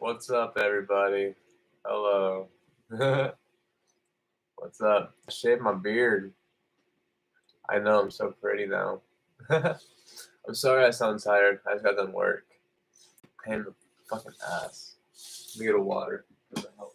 What's up, everybody? Hello. What's up? I shaved my beard. I know I'm so pretty now. I'm sorry I sound tired. I just got done work. Pain in the fucking ass. Let me get a water. What the hell?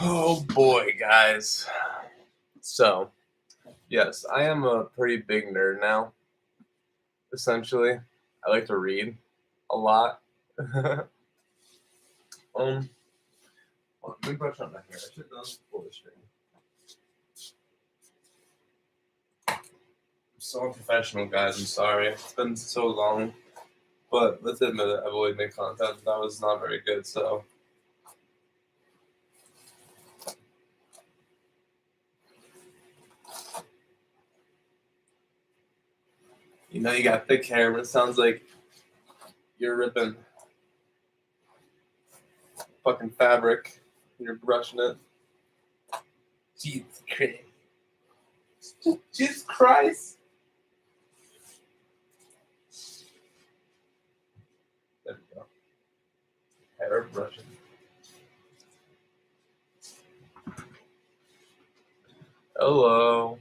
Oh boy, guys. So, yes, I am a pretty big nerd now. Essentially, I like to read a lot. Let me brush up my hair. I should have done before the stream. I'm so unprofessional, guys. I'm sorry. It's been so long. But let's admit it, I've always made content that was not very good, so. You know, you got thick hair, but it sounds like you're ripping fucking fabric. You're brushing it. Jesus Christ. Jesus Christ. There we go. Hair brushing. Hello.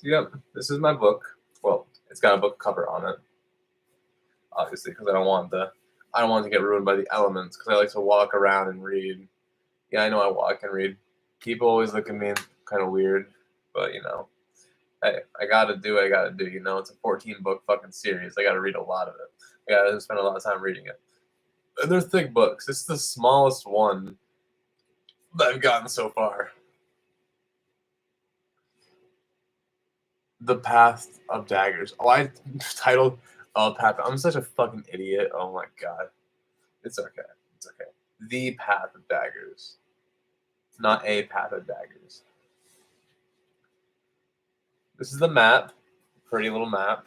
Yep, this is my book. Well, it's got a book cover on it, obviously, because I don't want it to get ruined by the elements. Because I like to walk around and read. Yeah, I know I walk and read. People always look at me kind of weird, but you know, hey, I gotta do what I gotta do. You know, it's a 14-book fucking series. I gotta read a lot of it. I gotta spend a lot of time reading it. And they're thick books. This is the smallest one that I've gotten so far. The Path of Daggers. Oh, I titled Path. I'm such a fucking idiot. Oh my god. It's okay. It's okay. The Path of Daggers. Not a Path of Daggers. This is the map. Pretty little map.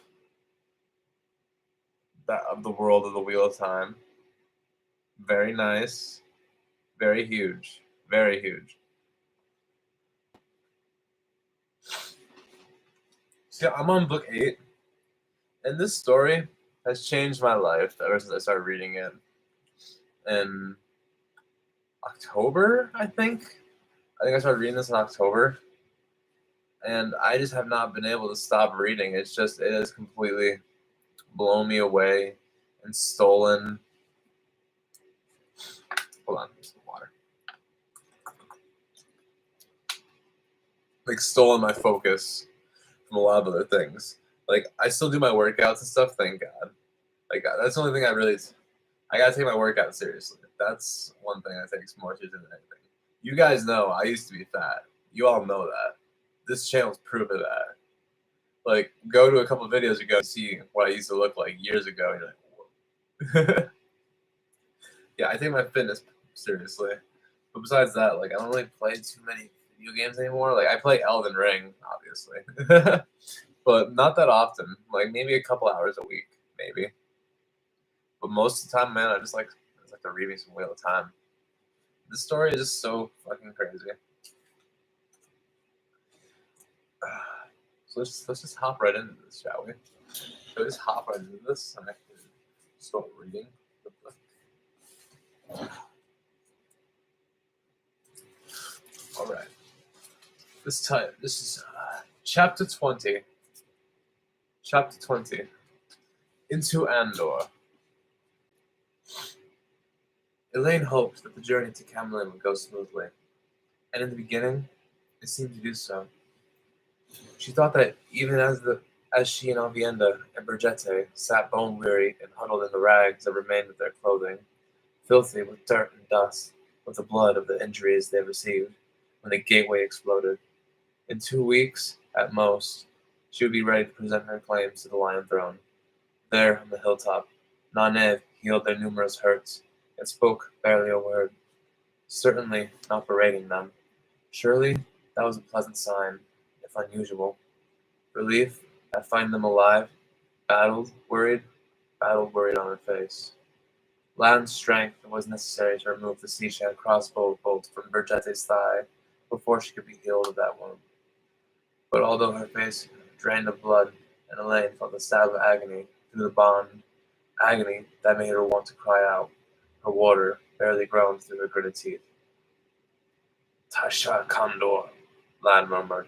That of the world of the Wheel of Time. Very nice. Very huge. Very huge. See, I'm on book 8. And this story has changed my life ever since I started reading it. In October, I think. I started reading this in October. And I just have not been able to stop reading. It has completely blown me away and stolen. Hold on, some water. Like, stolen my focus from a lot of other things. Like, I still do my workouts and stuff, thank God. Like, that's the only thing I gotta take my workout seriously. That's one thing I take more seriously than anything. You guys know I used to be fat. You all know that. This channel's proof of that. Like, go to a couple of videos ago and see what I used to look like years ago. And you're like, whoa. Yeah, I take my fitness seriously. But besides that, like, I don't really play too many video games anymore. Like, I play Elden Ring, obviously. But not that often. Like, maybe a couple hours a week, maybe. But most of the time, man, I just like to read me some Wheel of Time. This story is just so fucking crazy. So let's just hop right into this, shall we? So just hop right into this and I can start reading the book. All right. This is chapter 20. Chapter 20. Into Andor. Elaine hoped that the journey to Camelin would go smoothly, and in the beginning, it seemed to do so. She thought that even as she and Avienda and Bergette sat bone-weary and huddled in the rags that remained of their clothing, filthy with dirt and dust, with the blood of the injuries they received when the gateway exploded. In 2 weeks, at most, she would be ready to present her claims to the Lion Throne. There, on the hilltop, Naneb healed their numerous hurts, and spoke barely a word, certainly not berating them. Surely that was a pleasant sign, if unusual. Relief at finding them alive, battled, worried on her face. Lan's strength was necessary to remove the seashell crossbow bolt from Brigette's thigh before she could be healed of that wound. But although her face drained of blood, and Elaine felt a stab of agony through the bond, agony that made her want to cry out, her water barely groaned through her gritted teeth. Tasha Condor, Lan murmured,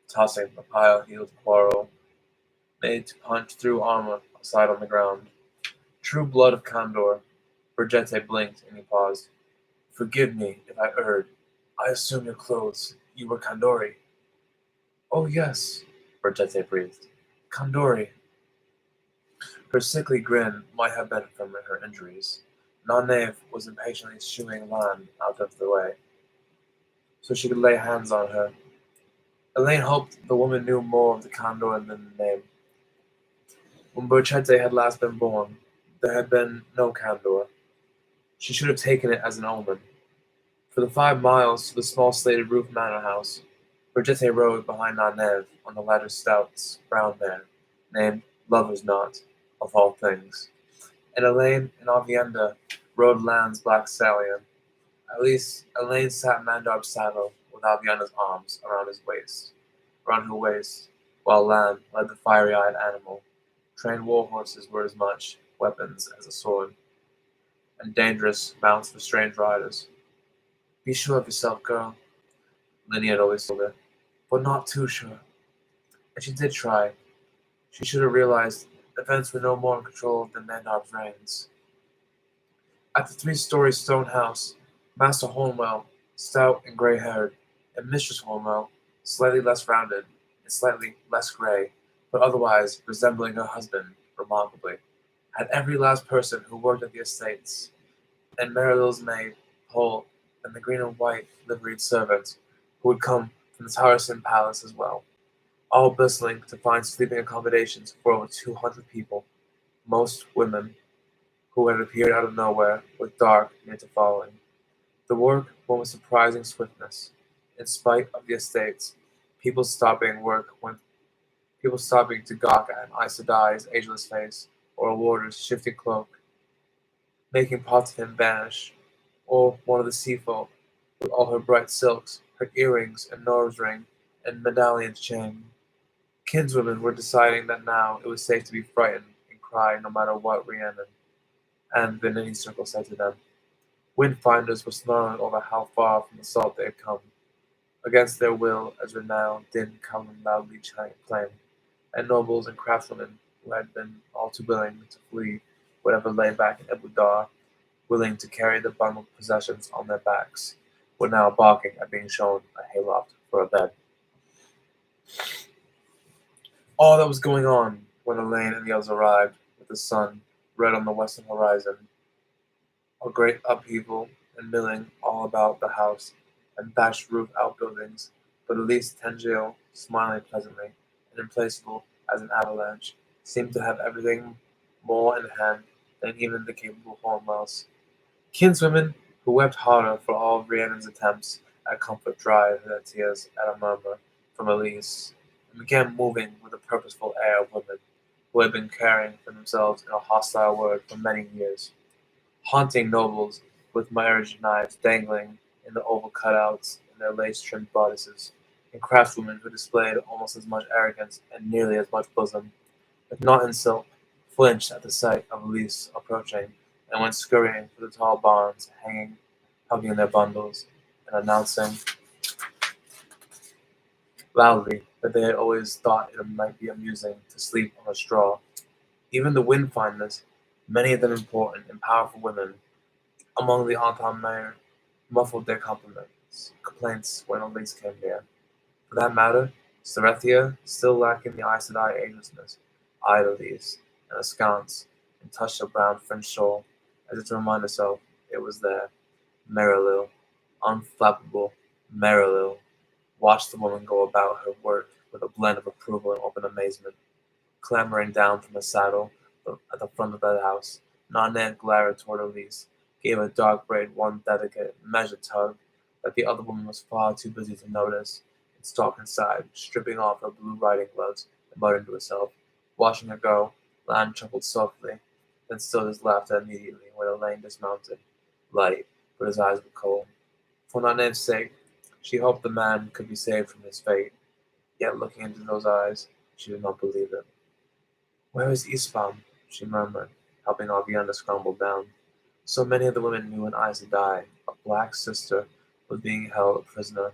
tossing a pile-heeled quarrel made to punch through armor aside on the ground. True blood of Condor. Brigitte blinked, and he paused. Forgive me if I erred. I assume your clothes. You were Kandori. Oh, yes, Brigitte breathed. Kandori. Her sickly grin might have been from her injuries. Naneve was impatiently shooing Lan out of the way, so she could lay hands on her. Elaine hoped the woman knew more of the Condor than the name. When Brigitte had last been born, there had been no Condor. She should have taken it as an omen. For the 5 miles to the small slated roof manor house, Brigitte rode behind Naneve on the latter's stout brown mare, named Lover's Knot, of all things, and Elaine and Avienda rode Lan's black stallion. At least Elaine sat in Mandar's saddle with Avienda's arms around her waist, while Lan led the fiery-eyed animal. Trained war horses were as much weapons as a sword, and dangerous mounts for strange riders. Be sure of yourself, girl, Linny had always told her, but not too sure. And she did try. She should have realized events were no more in control than Mandar's reins. At the 3-story stone house, Master Hornwell, stout and gray-haired, and Mistress Hornwell, slightly less rounded and slightly less gray, but otherwise resembling her husband remarkably, had every last person who worked at the estates, and Marilyl's maid, Pole, and the green and white liveried servants who would come from the Tarasin Palace as well, all bustling to find sleeping accommodations for over 200 people, most women, who had appeared out of nowhere with dark near to following. The work went with surprising swiftness, in spite of the estates, people stopping work when people stopping to gawk at Aes Sedai's ageless face, or a warder's shifting cloak, making Potiphar vanish, or one of the sea folk, with all her bright silks, her earrings and nose ring and medallion's chain. Kinswomen were deciding that now it was safe to be frightened and cry no matter what Rhiannon and the knitting circle said to them. Windfinders were snarling over how far from the salt they had come, against their will, as renowned Din Cullen loudly claimed, and nobles and craftswomen who had been all too willing to flee whatever lay back in Abu Dar, willing to carry the bundled possessions on their backs, were now balking at being shown a hayloft for a bed. All that was going on when Elaine and the others arrived, with the sun red on the western horizon, a great upheaval and milling all about the house, and thatched roof outbuildings, but at least Tangiel, smiling pleasantly, and implacable as an avalanche, seemed to have everything more in hand than even the capable Hornwells. Kinswomen, who wept harder for all Rhiannon's attempts at comfort, dried their tears at a murmur from Elise, and began moving with the purposeful air of women who had been caring for themselves in a hostile world for many years. Haunting nobles with marriage knives dangling in the oval cutouts in their lace-trimmed bodices, and craftswomen who displayed almost as much arrogance and nearly as much bosom, if not in silk, flinched at the sight of Elise approaching, and went scurrying for the tall barns, hugging their bundles, and announcing loudly that they had always thought it might be amusing to sleep on a straw. Even the Windfinders, many of them important and powerful women, among the Entente muffled their complaints when Elise came near. For that matter, Cerethia, still lacking the Aes Sedai agelessness, eyed Elise and askance, and touched her brown French shawl, as if to remind herself it was there. Marilou, unflappable Marilou, watched the woman go about her work with a blend of approval and open amazement. Clambering down from the saddle at the front of the house, Nanette glared toward Elise, gave a dark braid one delicate, measured tug that the other woman was far too busy to notice, and stalked inside, stripping off her blue riding gloves and muttering to herself. Watching her go, Lan chuckled softly, then stilled his laughter immediately when Elaine dismounted, light, but his eyes were cold. For Nanette's sake, she hoped the man could be saved from his fate, yet looking into those eyes, she did not believe it. "Where is Ispahm?" she murmured, helping Avienda scramble down. So many of the women knew an Aes Sedai, a black sister, was being held a prisoner,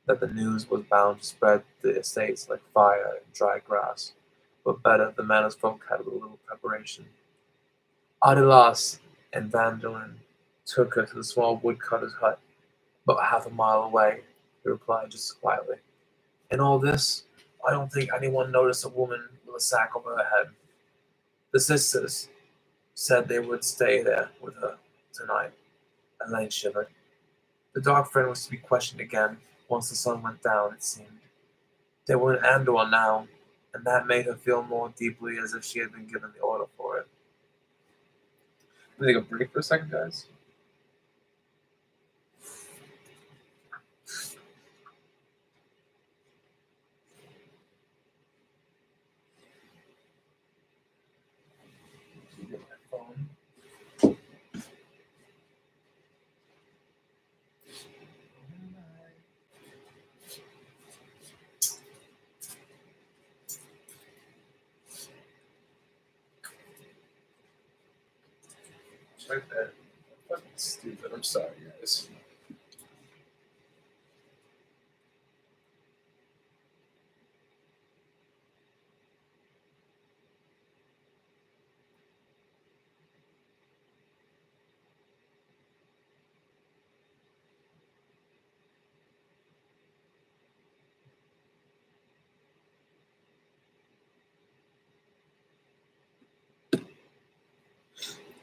that the news was bound to spread the estates like fire and dry grass. But better, the manors folk had a little preparation. Adelas and Vandelin took her to the small woodcutter's hut, about half a mile away, he replied just quietly. In all this, I don't think anyone noticed a woman with a sack over her head. The sisters said they would stay there with her tonight. Elaine shivered. The dark friend was to be questioned again once the sun went down, it seemed. They were in Andor now, and that made her feel more deeply as if she had been given the order for it. Can we take a break for a second, guys? Get my phone. Check that. Fucking stupid. I'm sorry, guys.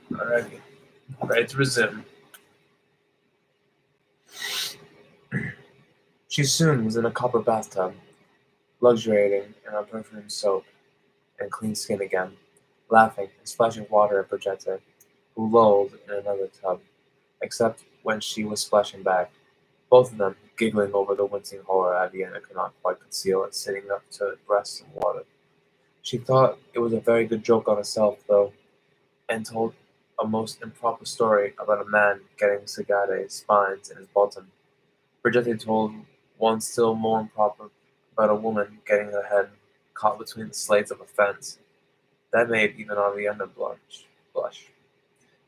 Alrighty. Ready to resume. She soon was in a copper bathtub, luxuriating in her perfumed soap and clean skin again, laughing and splashing water at Brigitte, who lolled in another tub, except when she was splashing back, both of them giggling over the wincing horror Aviana could not quite conceal at sitting up to her breasts in water. She thought it was a very good joke on herself, though, and told a most improper story about a man getting Sagade spines in his bottom. Brigitte told one still more improper about a woman getting her head caught between the slates of a fence. That made even Avienda blush.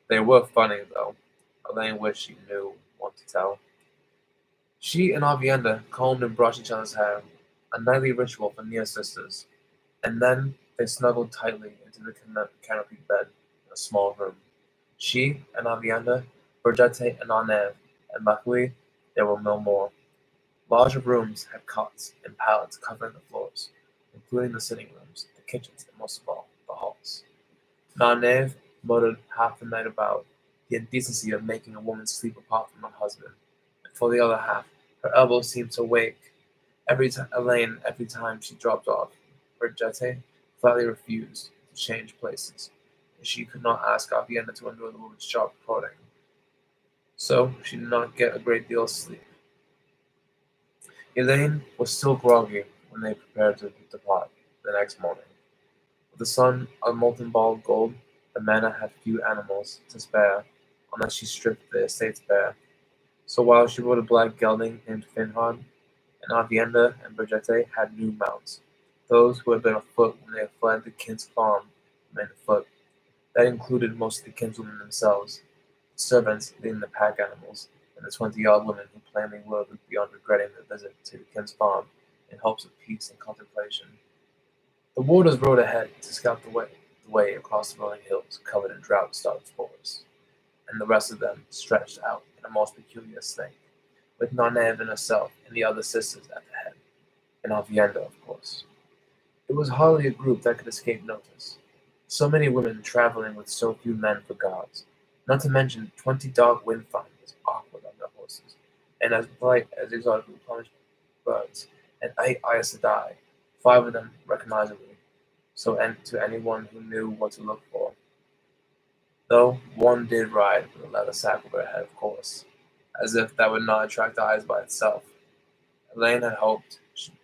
They were funny, though. Elaine wished she knew what to tell. She and Avienda combed and brushed each other's hair, a nightly ritual for near sisters, and then they snuggled tightly into the canopied bed in a small room. She and Avienda, Brigitte and Arnev, and luckily there were no more. Larger rooms had cots and pallets covering the floors, including the sitting rooms, the kitchens, and most of all, the halls. Naneve muttered half the night about the indecency of making a woman sleep apart from her husband, and for the other half, her elbows seemed to wake every time she dropped off. Brigitte flatly refused to change places, and she could not ask Avienda to endure the woman's sharp prodding. So she did not get a great deal of sleep. Elaine was still groggy when they prepared to depart the next morning. With the sun a molten ball of gold, the manor had few animals to spare unless she stripped the estates bare. So while she rode a black gelding named Finhard, and Avienda and Brigitte had new mounts. Those who had been afoot when they had fled the King's farm remained afoot. That included most of the kinswomen themselves, the servants leading the pack animals, and the 20-odd women who plainly lived beyond regretting their visit to the King's farm in hopes of peace and contemplation. The warders rode ahead to scout the way across the rolling hills covered in drought-starved forests, and the rest of them stretched out in a most peculiar slink, with Naneve and herself and the other sisters at the head, and Avienda, of course. It was hardly a group that could escape notice. So many women traveling with so few men for guards. not to mention 20 dog wind finders awkward on their horses, and as bright as exotically plumaged birds, and 8 Aes Sedai, 5 of them recognizably, so to anyone who knew what to look for. Though one did ride with a leather sack over her head, of course, as if that would not attract eyes by itself. Elaine had hoped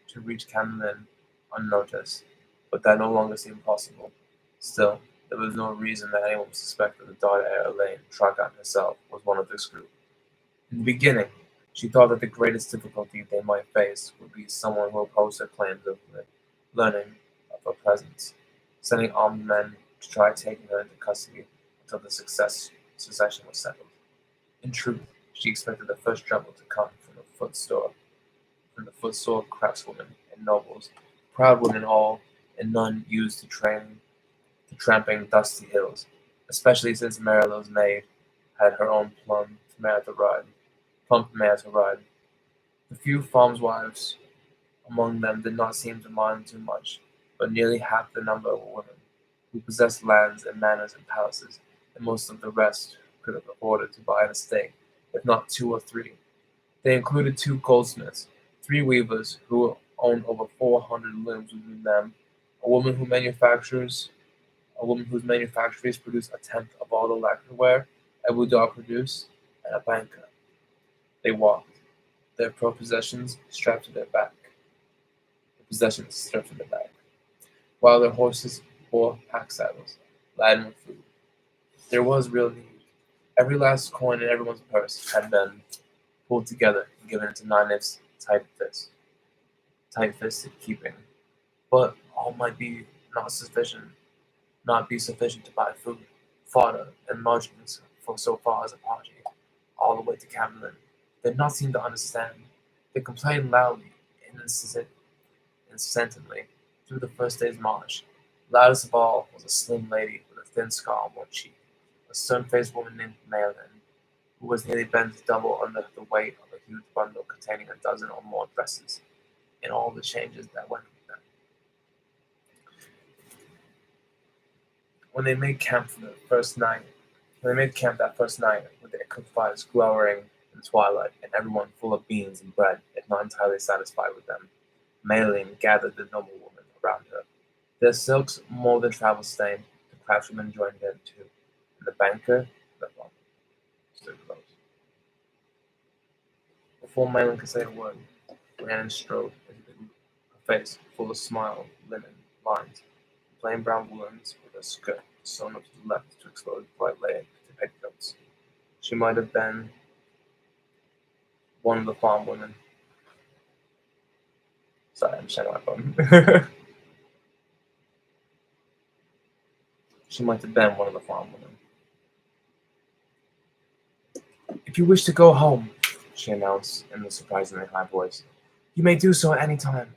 to reach Camden unnoticed, but that no longer seemed possible. Still, there was no reason that anyone would suspect that the daughter-heir Elaine Tragan herself was one of this group. In the beginning, she thought that the greatest difficulty they might face would be someone who opposed her claims of learning of her presence, sending armed men to try taking her into custody until the succession was settled. In truth, she expected the first trouble to come from the footsore craftswomen and nobles, proud women all, and none used to tramping dusty hills, especially since Marilo's maid had her own plump mare to ride. The few farmswives among them did not seem to mind too much, but nearly half the number were women, who possessed lands and manors and palaces, and most of the rest could have afforded to buy an estate, if not 2 or 3. They included 2 goldsmiths, 3 weavers who owned over 400 looms within them, a woman who manufactures a woman whose manufactories produce a tenth of all the lacquerware Abu Dhabi produced, and a banker. They walked, their possessions strapped to their back, while their horses bore pack saddles, laden with food. There was real need. Every last coin in everyone's purse had been pulled together and given into Nynaeve's tight-fisted keeping. But all might be not be sufficient to buy food, fodder, and lodgings for so far as a party, all the way to Camden. They did not seem to understand. They complained loudly and incessantly through the first day's march. Loudest of all was a slim lady with a thin scar on one cheek, a stern-faced woman named Malin, who was nearly bent double under the weight of a huge bundle containing a dozen or more dresses, and all the changes that went with them. When they made camp that first night, with their cook fires glowering in the twilight, and everyone full of beans and bread, if not entirely satisfied with them, Maylene gathered the noblewomen around her. Their silks more than travel-stained, the craftswomen joined in too, and the banker, the farmer, stood close. Before Maylene could say a word, Rhiannon strode into the group, her face full of smile, linen, lines, plain brown woolens with her skirt sewn up to the left to expose bright leg to petticoats. She might have been one of the farm women. Sorry, I'm sharing my phone. She might have been one of the farm women. "If you wish to go home," she announced in a surprisingly high voice, "you may do so at any time.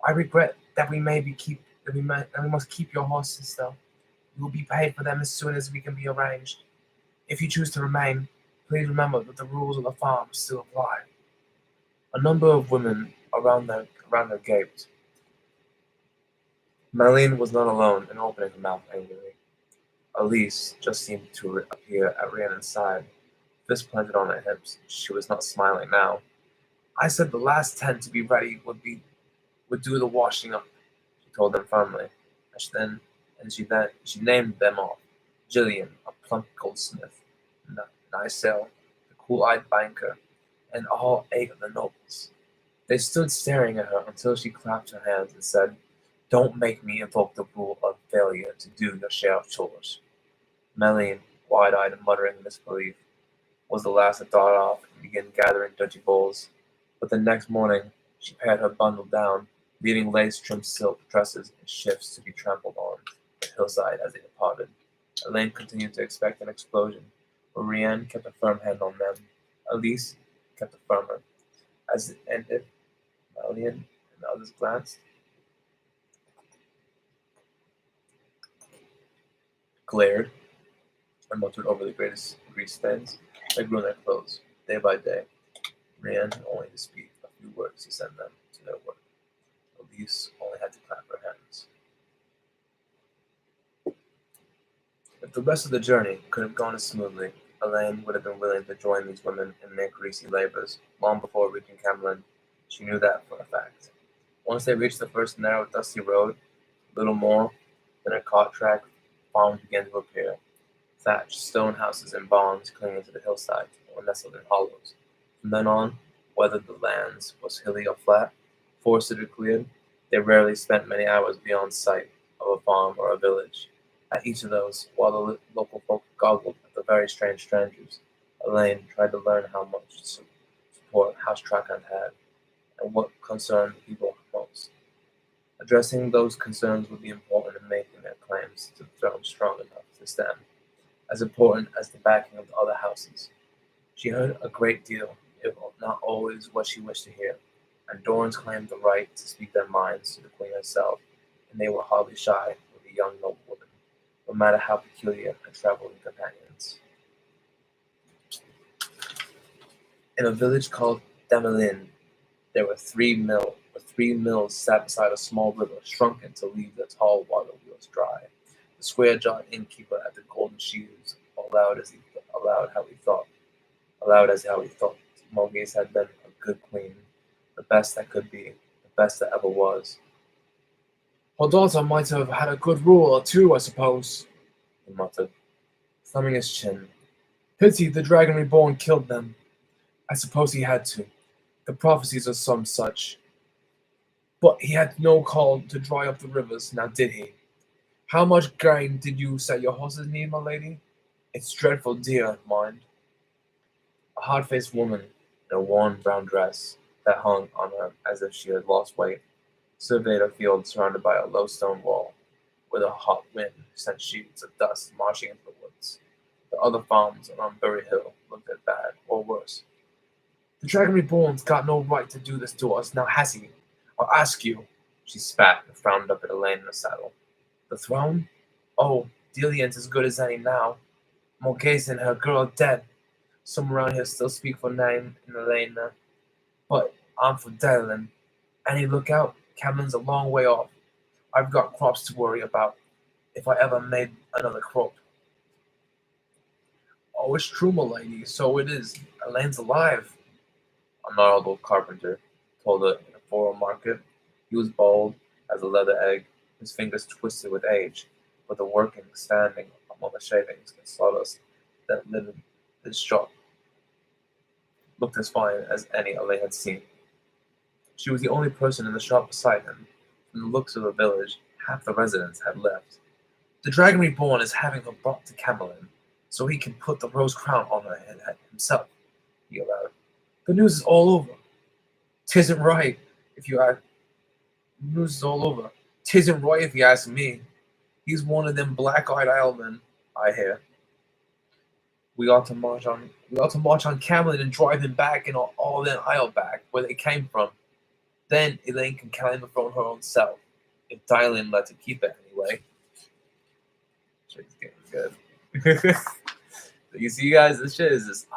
I regret that we must keep your horses, though. You will be paid for them as soon as we can be arranged. If you choose to remain, please remember that the rules of the farm still apply." A number of women around her gaped. Maylene was not alone in opening her mouth angrily. Elise just seemed to appear at Rhiannon's side, fist planted on her hips. She was not smiling now. "I said the last 10 to be ready would do the washing up," she told them firmly. She named them off: Gillian, a plump goldsmith; Nysel, the cool-eyed banker, and all 8 of the nobles. They stood staring at her until she clapped her hands and said, "Don't make me invoke the rule of failure to do your share of chores." Maylene, wide-eyed and muttering in disbelief, was the last to dart off and begin gathering dirty bowls. But the next morning she pared her bundle down, leaving lace-trimmed silk dresses and shifts to be trampled on the hillside as they departed. Elaine continued to expect an explosion, but Rhiannon kept a firm hand on them. Elise kept it firmer. As it ended, Melian and the others glanced, glared, and muttered over the grease stains that grew in their clothes. Day by day, Rhiannon had only to speak a few words to send them to their work. Elise only had to clap her hands. If the rest of the journey could have gone as smoothly, Elaine would have been willing to join these women in their greasy labors long before reaching Camelin. She knew that for a fact. Once they reached the first narrow, dusty road, little more than a cart track, farms began to appear. Thatched stone houses and barns clinging to the hillsides or nestled in hollows. From then on, whether the lands was hilly or flat, forested or cleared, they rarely spent many hours beyond sight of a farm or a village. At each of those, while the local folk goggled at the very strange strangers, Elaine tried to learn how much support House Trackhunt had and what concerned the people most. Addressing those concerns would be important in making their claims to the throne strong enough to stand, as important as the backing of the other houses. She heard a great deal, if not always what she wished to hear, and Dorans claimed the right to speak their minds to the Queen herself, and they were hardly shy with the young noblewoman, no matter how peculiar her traveling companions. In a village called Damelin, there were three mills sat beside a small river, shrunken to leave their tall water wheels dry. The square-jawed innkeeper at the Golden Shoes allowed as how he thought. Morghese had been a good queen, the best that could be, the best that ever was. Her daughter might have had a good rule or two, I suppose, he muttered, thumbing his chin. Pity the dragon reborn killed them. I suppose he had to. The prophecies are some such. But he had no call to dry up the rivers, now did he? How much grain did you say your horses need, my lady? It's dreadful dear, mind. A hard-faced woman in a worn brown dress that hung on her as if she had lost weight surveyed a field surrounded by a low stone wall, where the hot wind sent sheets of dust marching into the woods. The other farms around Bury Hill looked as bad, or worse. The Dragon Reborn's got no right to do this to us, now has he? I'll ask you. She spat and frowned up at Elaine in the saddle. The throne? Oh, Delian's as good as any now. Morghese and her girl dead. Some around here still speak for Nain and Elena. But I'm for Delian. Any lookout? Cameron's a long way off. I've got crops to worry about, if I ever made another crop. Oh, it's true, my lady, so it is. Elaine's alive. A gnarled old carpenter told her in a foreign market. He was bald as a leather egg, his fingers twisted with age, but the working standing among the shavings and sawdust that littered his shop looked as fine as any Elaine had seen. She was the only person in the shop beside him. From the looks of the village, half the residents had left. The Dragon Reborn is having her brought to Camelin, so he can put the rose crown on her head himself, he allowed. The news is all over. Tisn't right, if you ask. News is all over. Tisn't right, if you ask me. He's one of them black-eyed Islemen, I hear. We ought to march on Camelin and drive him back and all that Isle back where they came from. Then Elaine can claim the throne her own self, if Dylan lets her keep it anyway. Shit's getting good. You see, guys, this shit is just.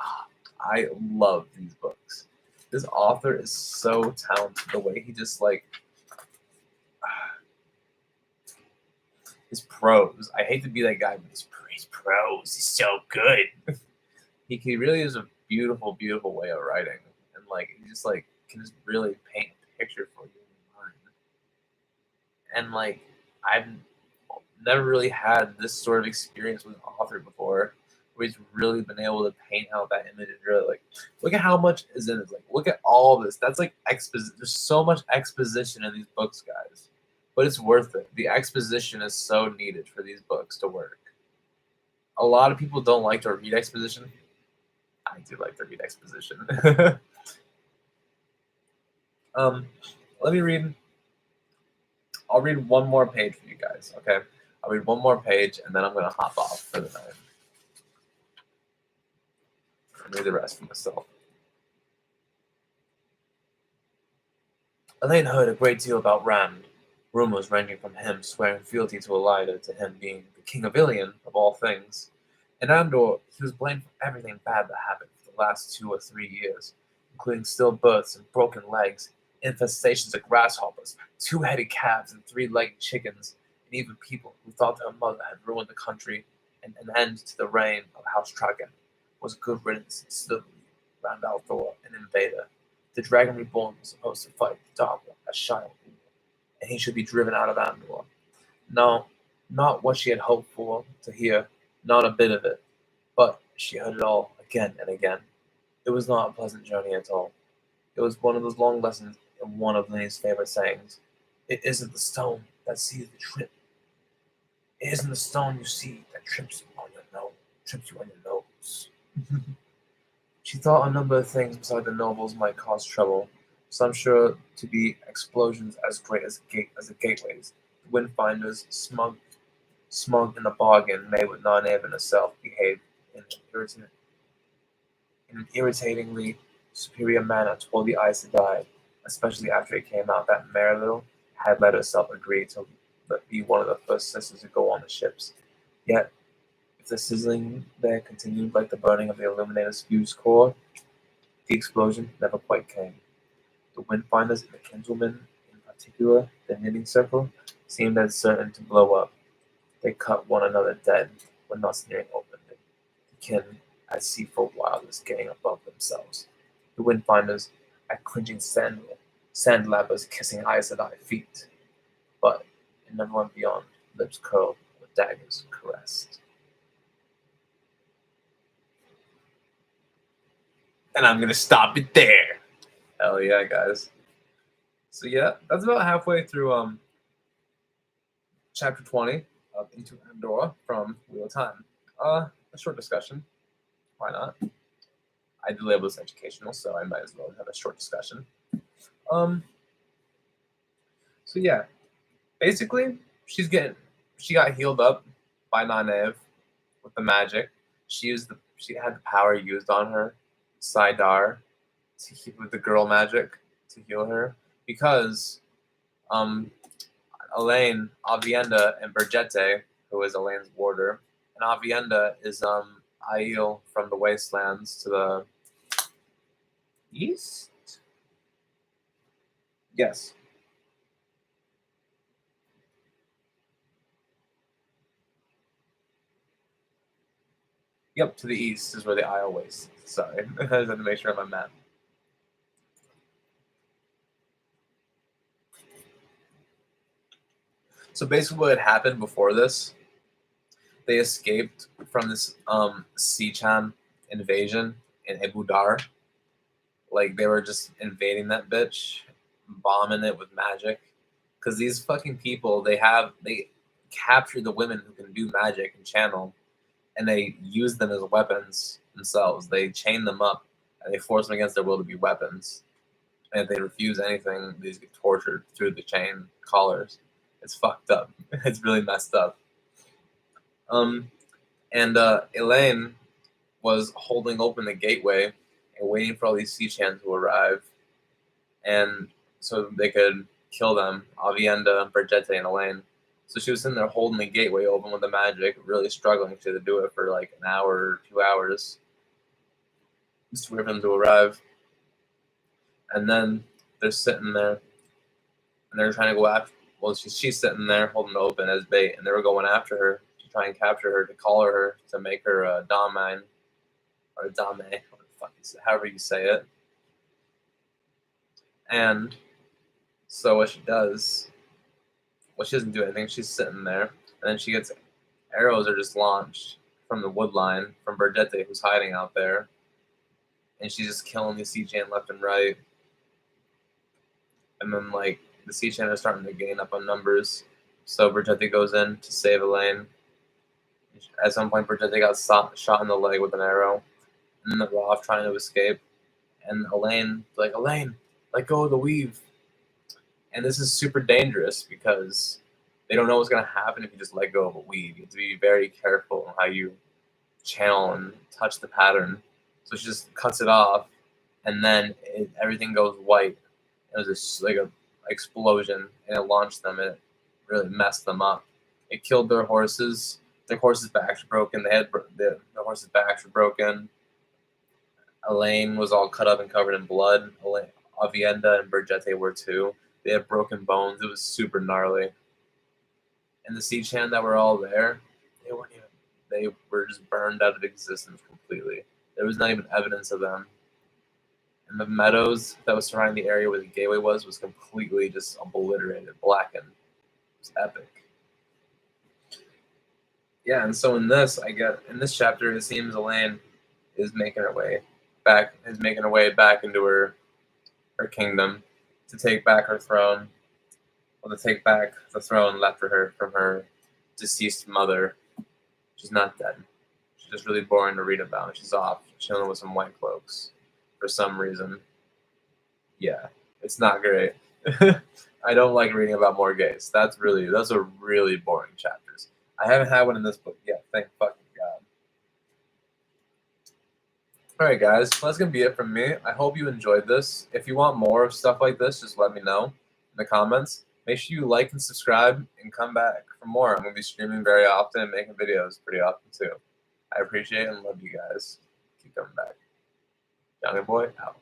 I love these books. This author is so talented. The way he just his prose. I hate to be that guy, but his prose is so good. He really is a beautiful, beautiful way of writing, and he just can just really paint a picture for you in your mind. And I've never really had this sort of experience with an author before, where he's really been able to paint out that image and really look at how much is in it. Look at all this. That's exposition. There's so much exposition in these books, guys. But it's worth it. The exposition is so needed for these books to work. A lot of people don't like to read exposition. I do like to read exposition. Let me read. I'll read one more page for you guys, okay? I'll read one more page, and then I'm going to hop off for the night. I'll read the rest for myself. Elaine heard a great deal about Rand, rumors ranging from him swearing fealty to Elida to him being the king of Ilion, of all things. In Andor, he was blamed for everything bad that happened for the last 2 or 3 years, including stillbirths and broken legs, infestations of grasshoppers, 2-headed calves and 3-legged chickens, and even people who thought their mother had ruined the country and an end to the reign of House Dragon was good riddance to the round Althor, an invader. The Dragon Reborn was supposed to fight the Dark One as Shire, and he should be driven out of Andor. No, not what she had hoped for to hear, not a bit of it, but she heard it all again and again. It was not a pleasant journey at all. It was one of those long lessons in one of Lenny's favorite sayings. It isn't the stone that sees the trip. It isn't the stone you see that trips you on your nose. She thought a number of things beside the nobles might cause trouble, some sure to be explosions as great as the gateways. The Windfinders, smug in the bargain, made with Nynaeve and herself behave in an irritatingly superior manner toward the Aes Sedai, especially after it came out that Merril had let herself agree to be one of the first sisters to go on the ships. Yet, if the sizzling there continued like the burning of the Illuminator's fuse core, the explosion never quite came. The Windfinders and the Kinswoman, in particular, the knitting circle, seemed as certain to blow up. They cut one another dead when not sneering openly. The kin at sea for wildness getting above themselves. The Windfinders at cringing sandlabbers kissing Aes Sedai feet. But it never went beyond lips curled or daggers caressed. And I'm gonna stop it there. Hell yeah, guys. So yeah, that's about halfway through chapter 20 of Into Andor from Wheel of Time. A short discussion. Why not? I do label this educational, so I might as well have a short discussion. So yeah, basically, she got healed up by Nynaeve with the magic. She had the power used on her, Saidar, with the girl magic to heal her because Elaine, Avienda, and Bergette, who is Elaine's warder, and Avienda is Aiel from the Wastelands to the east. Yes. Yep, to the east is where the Isle Waste. Sorry, I had to make sure on my map. So basically, what had happened before this, they escaped from this Seachan invasion in Abu Dar. Like they were just invading that bitch, bombing it with magic. Because these fucking people, they capture the women who can do magic and channel, and they use them as weapons themselves. They chain them up and they force them against their will to be weapons. And if they refuse anything, they just get tortured through the chain collars. It's fucked up. It's really messed up. And Elaine was holding open the gateway and waiting for all these Seachan to arrive, and so they could kill them, Avienda, Bergette, and Elaine. So she was sitting there holding the gateway open with the magic, really struggling. She had to do it for like an hour or 2 hours just to wait for them to arrive. And then they're sitting there, and they're trying to go after. Well, she's sitting there holding it open as bait, and they were going after her to try and capture her, to collar her, to make her a Damine, or a Dame, however you say it. And so what she does, well, she doesn't do anything. She's sitting there, and then she gets arrows are just launched from the wood line from Bergette, who's hiding out there, and she's just killing the Seachan left and right. And then like the Seachan are starting to gain up on numbers, so Bergette goes in to save Elaine. At some point, Bergette got shot in the leg with an arrow, and they're off trying to escape. And Elaine, Elaine, let go of the weave. And this is super dangerous because they don't know what's going to happen if you just let go of a weave. You have to be very careful on how you channel and touch the pattern. So she just cuts it off, and then everything goes white. It was just like a explosion, and it launched them. And it really messed them up. It killed their horses. Their horses' backs were broken. The horses' backs were broken. Elaine was all cut up and covered in blood. Avienda and Bergette were too. They had broken bones. It was super gnarly. And the Seachan that were all there, they were just burned out of existence completely. There was not even evidence of them. And the meadows that was surrounding the area where the gateway was completely just obliterated, blackened. It was epic. Yeah, and so in this chapter, it seems Elaine is making her way back into her kingdom to take back her throne, or to take back the throne left for her from her deceased mother. She's not dead. She's just really boring to read about. She's off chilling with some white cloaks for some reason. Yeah, it's not great. I don't like reading about Morghese. Those are really boring chapters. I haven't had one in this book yet. Thank fucking God. Alright guys, well, that's going to be it from me. I hope you enjoyed this. If you want more of stuff like this, just let me know in the comments. Make sure you like and subscribe and come back for more. I'm going to be streaming very often and making videos pretty often too. I appreciate and love you guys. Keep coming back. Young Boy out.